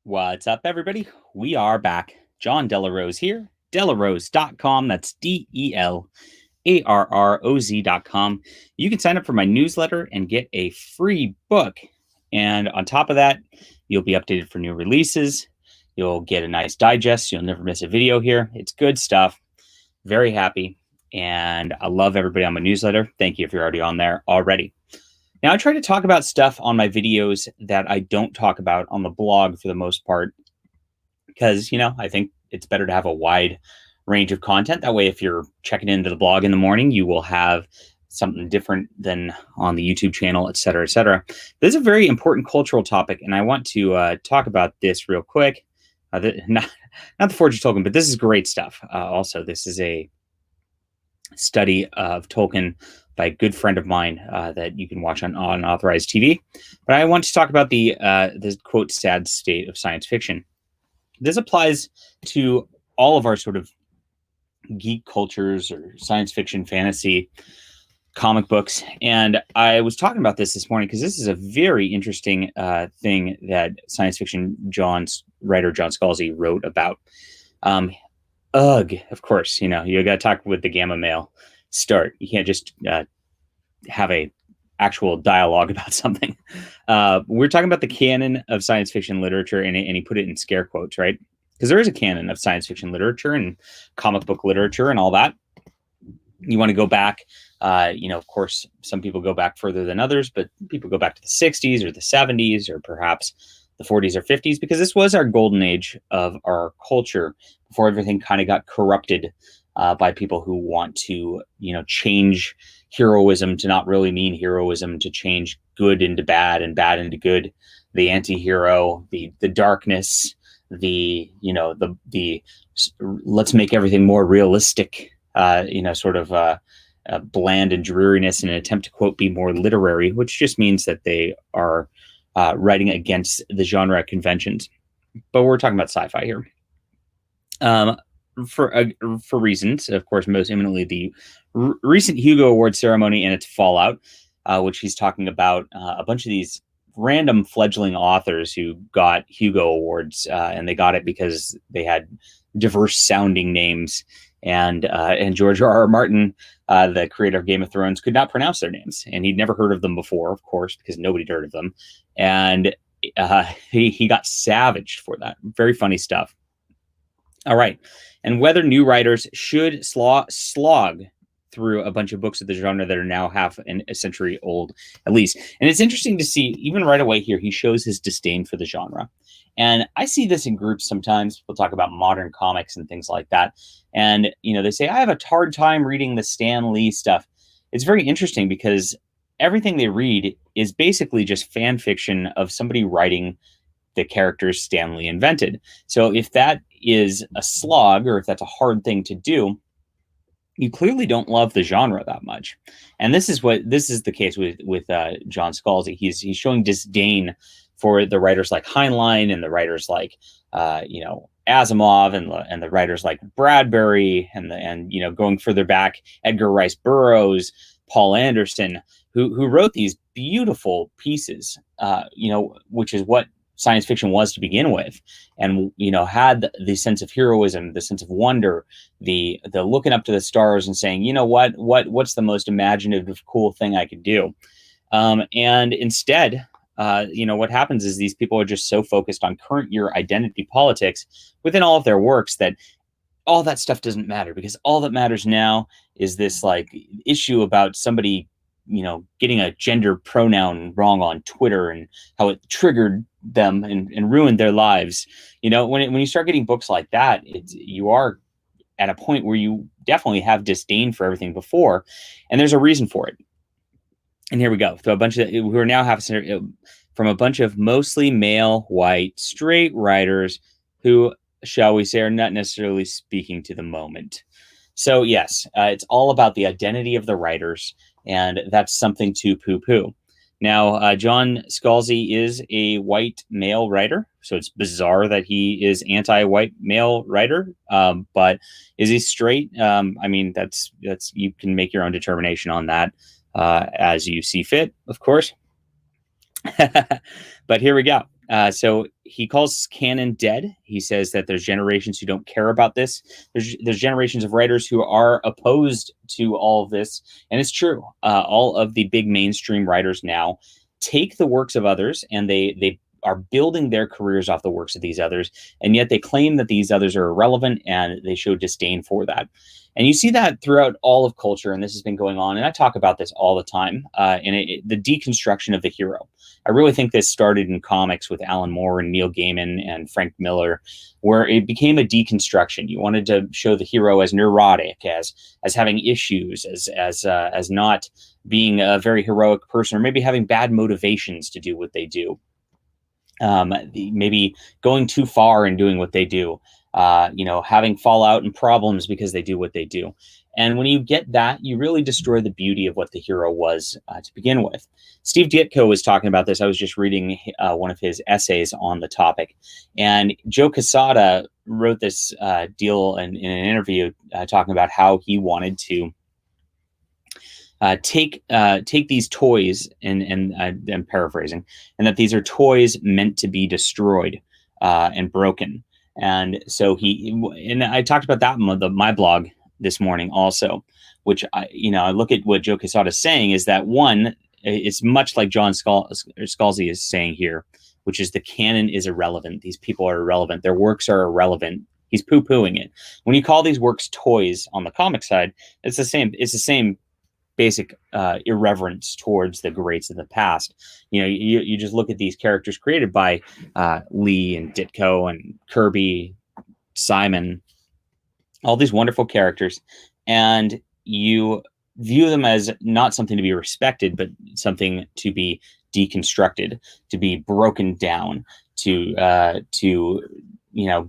What's up, everybody? We are back. John Delarose here. Delarose.com. That's DELARROZ.com. You can sign up for my newsletter and get a free book. And on top of that, you'll be updated for new releases. You'll get a nice digest. So you'll never miss a video here. It's good stuff. Very happy. And I love everybody on my newsletter. Thank you if you're already on there already. Now, I try to talk about stuff on my videos that I don't talk about on the blog for the most part, because, I think it's better to have a wide range of content. That way, if you're checking into the blog in the morning, you will have something different than on the YouTube channel, et cetera, et cetera. This is a very important cultural topic, and I want to talk about this real quick. Not the Forge of Tolkien, but this is great stuff. Also, this is a study of Tolkien by a good friend of mine that you can watch on Unauthorized TV. But I want to talk about the quote sad state of science fiction. This applies to all of our sort of geek cultures or science fiction, fantasy, comic books. And I was talking about this morning because this is a very interesting thing that science fiction writer John Scalzi wrote about. Ugh, of course, you got to talk with the gamma male start. You can't just have a actual dialogue about something. We're talking about the canon of science fiction literature, and he put it in scare quotes, right? Because there is a canon of science fiction literature and comic book literature and all that. You want to go back, of course, some people go back further than others, but people go back to the 60s or the 70s or perhaps the 40s or 50s, because this was our golden age of our culture before everything kind of got corrupted by people who want to, change heroism to not really mean heroism, to change good into bad and bad into good, the anti-hero, the darkness, the let's make everything more realistic, sort of bland and dreariness in an attempt to, quote, be more literary, which just means that they are writing against the genre conventions. But we're talking about sci-fi here. For reasons, of course, most imminently the recent Hugo Award ceremony and its fallout, which he's talking about a bunch of these random fledgling authors who got Hugo Awards, and they got it because they had diverse sounding names. And George R.R. Martin, the creator of Game of Thrones, could not pronounce their names, and he'd never heard of them before, of course, because nobody'd heard of them. And he got savaged for that. Very funny stuff. All right. And whether new writers should slog through a bunch of books of the genre that are now half a century old, at least. And it's interesting to see, even right away here, he shows his disdain for the genre. And I see this in groups sometimes. We'll talk about modern comics and things like that. And, they say, I have a hard time reading the Stan Lee stuff. It's very interesting because everything they read is basically just fan fiction of somebody writing the characters Stan Lee invented. So if that is a slog, or if that's a hard thing to do, you clearly don't love the genre that much. And this is the case with John Scalzi. He's showing disdain for the writers like Heinlein and the writers like Asimov and the writers like Bradbury and going further back, Edgar Rice Burroughs, Paul Anderson, who wrote these beautiful pieces, which is what science fiction was to begin with, and had the sense of heroism, the sense of wonder, the looking up to the stars and saying, what's the most imaginative, cool thing I could do, and instead, what happens is these people are just so focused on current year identity politics within all of their works that all that stuff doesn't matter, because all that matters now is this issue about somebody getting a gender pronoun wrong on Twitter and how it triggered them and ruined their lives. When you start getting books like that, you are at a point where you definitely have disdain for everything before, and there's a reason for it. And here we go. So who are now from a bunch of mostly male, white, straight writers who, shall we say, are not necessarily speaking to the moment. So yes, it's all about the identity of the writers, and that's something to poo-poo. Now, John Scalzi is a white male writer, so it's bizarre that he is anti-white male writer. But is he straight? That's you can make your own determination on that as you see fit, of course. But here we go. So he calls canon dead. He says that there's generations who don't care about this. There's generations of writers who are opposed to all of this, and it's true. All of the big mainstream writers now take the works of others, and they are building their careers off the works of these others, and yet they claim that these others are irrelevant, and they show disdain for that. And you see that throughout all of culture, and this has been going on. And I talk about this all the time. The deconstruction of the hero. I really think this started in comics with Alan Moore and Neil Gaiman and Frank Miller, where it became a deconstruction. You wanted to show the hero as neurotic, as having issues, as not being a very heroic person, or maybe having bad motivations to do what they do. Maybe going too far in doing what they do. Having fallout and problems because they do what they do. And when you get that, you really destroy the beauty of what the hero was to begin with. Steve Ditko was talking about this. I was just reading one of his essays on the topic. And Joe Quesada wrote this deal in an interview talking about how he wanted to take these toys, and I'm paraphrasing, and that these are toys meant to be destroyed and broken. And so I talked about that in my blog this morning also, which I look at what Joe Quesada is saying is that one, it's much like John Scalzi is saying here, which is the canon is irrelevant. These people are irrelevant. Their works are irrelevant. He's poo-pooing it. When you call these works toys on the comic side, it's the same. It's the same basic irreverence towards the greats of the past. You just look at these characters created by Lee and Ditko and Kirby, Simon, all these wonderful characters, and you view them as not something to be respected, but something to be deconstructed, to be broken down, to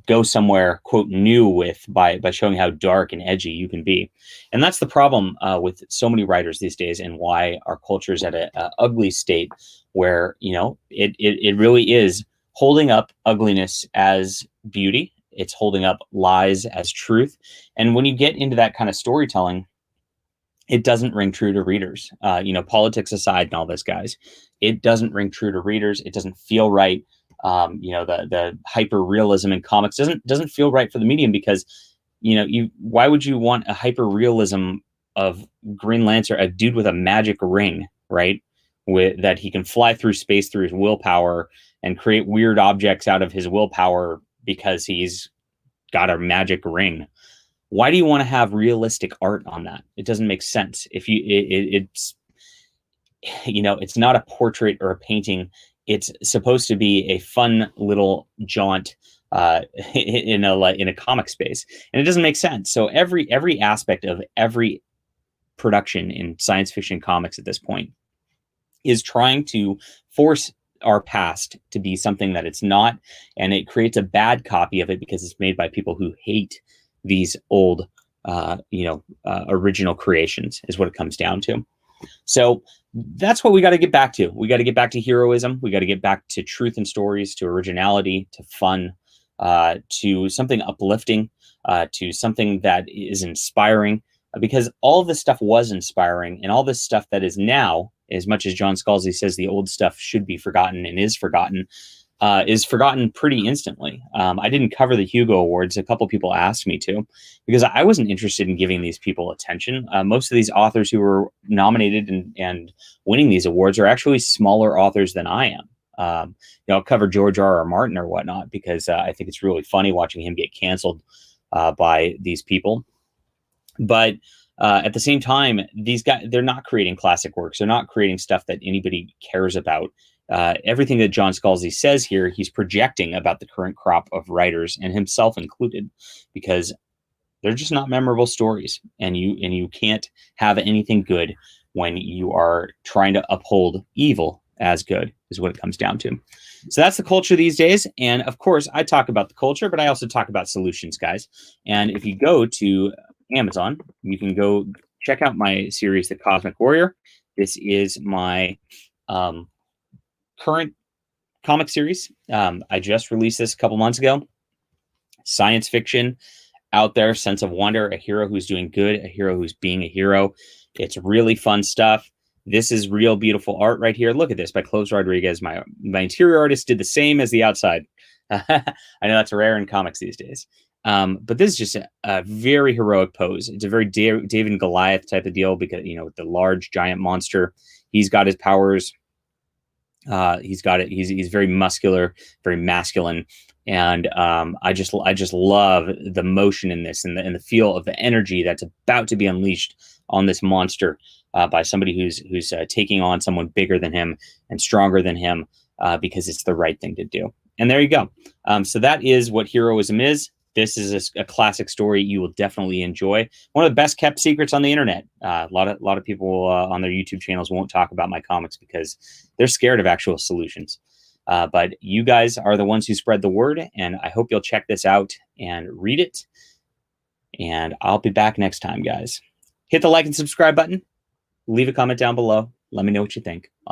go somewhere, quote, new with by showing how dark and edgy you can be. And that's the problem with so many writers these days, and why our culture is at a ugly state where, it really is holding up ugliness as beauty. It's holding up lies as truth. And when you get into that kind of storytelling, it doesn't ring true to readers. Politics aside and all this, guys, it doesn't ring true to readers. It doesn't feel right. The hyper realism in comics doesn't feel right for the medium, because why would you want a hyper realism of Green Lantern, a dude with a magic ring, right? With that he can fly through space through his willpower and create weird objects out of his willpower because he's got a magic ring. Why do you want to have realistic art on that? It doesn't make sense. If it's not a portrait or a painting. It's supposed to be a fun little jaunt in a comic space, and it doesn't make sense. So every aspect of every production in science fiction comics at this point is trying to force our past to be something that it's not, and it creates a bad copy of it because it's made by people who hate these old, original creations, is what it comes down to. So that's what we got to get back to. We got to get back to heroism. We got to get back to truth in stories, to originality, to fun, to something uplifting, to something that is inspiring, because all of this stuff was inspiring, and all this stuff that is now, as much as John Scalzi says the old stuff should be forgotten and is forgotten pretty instantly. I didn't cover the Hugo Awards. A couple people asked me to, because I wasn't interested in giving these people attention. Most of these authors who were nominated and winning these awards are actually smaller authors than I am. I'll cover George R.R. Martin or whatnot, because I think it's really funny watching him get canceled by these people. But at the same time, these guys, they're not creating classic works. They're not creating stuff that anybody cares about. Everything that John Scalzi says here, he's projecting about the current crop of writers, and himself included, because they're just not memorable stories, and you can't have anything good when you are trying to uphold evil as good, is what it comes down to. So that's the culture these days. And of course, I talk about the culture, but I also talk about solutions, guys. And if you go to Amazon, you can go check out my series, The Cosmic Warrior. This is my current comic series. I just released this a couple months ago. Science fiction out there, sense of wonder, a hero who's doing good, a hero who's being a hero. It's really fun stuff. This is real beautiful art right here. Look at this by Clovis Rodriguez. My interior artist did the same as the outside. I know that's rare in comics these days. But this is just a very heroic pose. It's a very David and Goliath type of deal because, you know, with the large giant monster, he's got his powers. He's got it. He's very muscular, very masculine, and I just love the motion in this and the feel of the energy that's about to be unleashed on this monster by somebody who's taking on someone bigger than him and stronger than him because it's the right thing to do. And there you go. So that is what heroism is. This is a classic story you will definitely enjoy. One of the best kept secrets on the internet. A lot of people on their YouTube channels won't talk about my comics because they're scared of actual solutions. But you guys are the ones who spread the word, and I hope you'll check this out and read it. And I'll be back next time, guys. Hit the like and subscribe button. Leave a comment down below. Let me know what you think. I'll